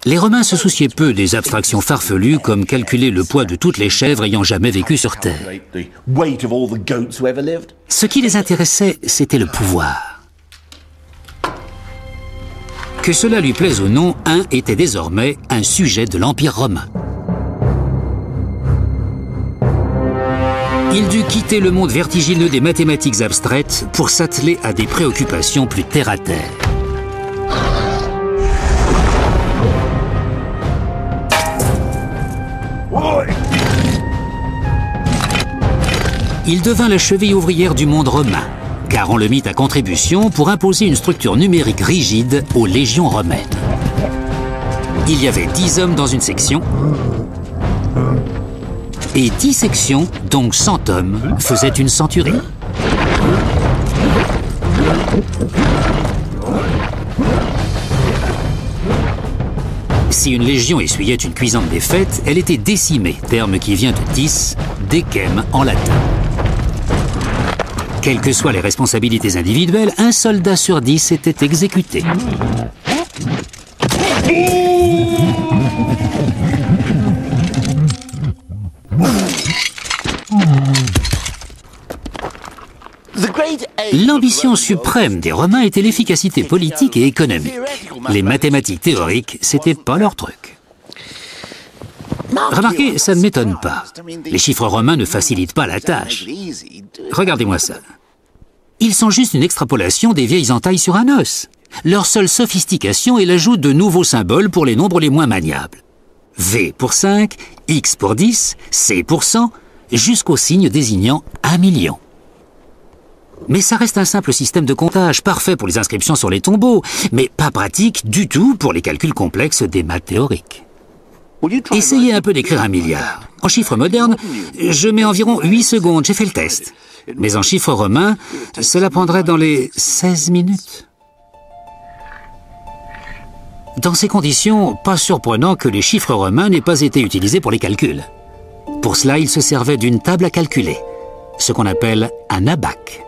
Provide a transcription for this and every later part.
Les Romains se souciaient peu des abstractions farfelues comme calculer le poids de toutes les chèvres ayant jamais vécu sur Terre. Ce qui les intéressait, c'était le pouvoir. Que cela lui plaise ou non, un était désormais un sujet de l'Empire romain. Il dut quitter le monde vertigineux des mathématiques abstraites pour s'atteler à des préoccupations plus terre-à-terre. Il devint la cheville ouvrière du monde romain, car on le mit à contribution pour imposer une structure numérique rigide aux légions romaines. Il y avait 10 hommes dans une section, et 10 sections, donc 100 hommes, faisaient une centurie. Si une légion essuyait une cuisante défaite, elle était décimée, terme qui vient de 10, décem en latin. Quelles que soient les responsabilités individuelles, un soldat sur 10 était exécuté. L'ambition suprême des Romains était l'efficacité politique et économique. Les mathématiques théoriques, c'était pas leur truc. Remarquez, ça ne m'étonne pas. Les chiffres romains ne facilitent pas la tâche. Regardez-moi ça. Ils sont juste une extrapolation des vieilles entailles sur un os. Leur seule sophistication est l'ajout de nouveaux symboles pour les nombres les moins maniables. V pour 5, X pour 10, C pour 100, jusqu'au signe désignant 1 million. Mais ça reste un simple système de comptage, parfait pour les inscriptions sur les tombeaux, mais pas pratique du tout pour les calculs complexes des maths théoriques. Essayez un peu d'écrire 1 milliard. En chiffres modernes, je mets environ 8 secondes, j'ai fait le test. Mais en chiffres romains, cela prendrait dans les 16 minutes. Dans ces conditions, pas surprenant que les chiffres romains n'aient pas été utilisés pour les calculs. Pour cela, ils se servaient d'une table à calculer, ce qu'on appelle un abaque.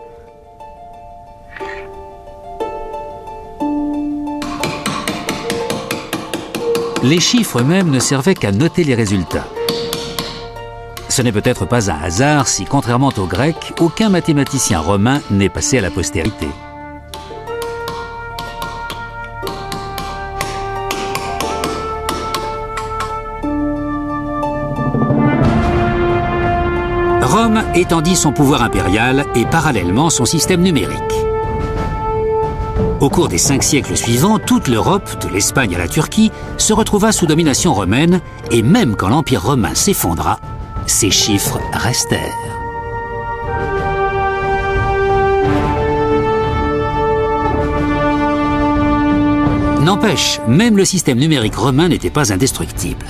Les chiffres eux-mêmes ne servaient qu'à noter les résultats. Ce n'est peut-être pas un hasard si, contrairement aux Grecs, aucun mathématicien romain n'est passé à la postérité. Rome étendit son pouvoir impérial et parallèlement son système numérique. Au cours des 5 siècles suivants, toute l'Europe, de l'Espagne à la Turquie, se retrouva sous domination romaine, et même quand l'Empire romain s'effondra, ces chiffres restèrent. N'empêche, même le système numérique romain n'était pas indestructible.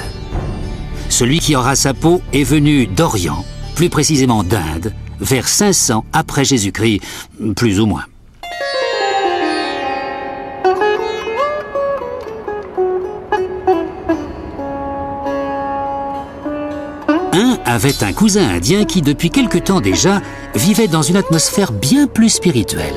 Celui qui aura sa peau est venu d'Orient, plus précisément d'Inde, vers 500 après Jésus-Christ, plus ou moins. Un avait un cousin indien qui, depuis quelque temps déjà, vivait dans une atmosphère bien plus spirituelle.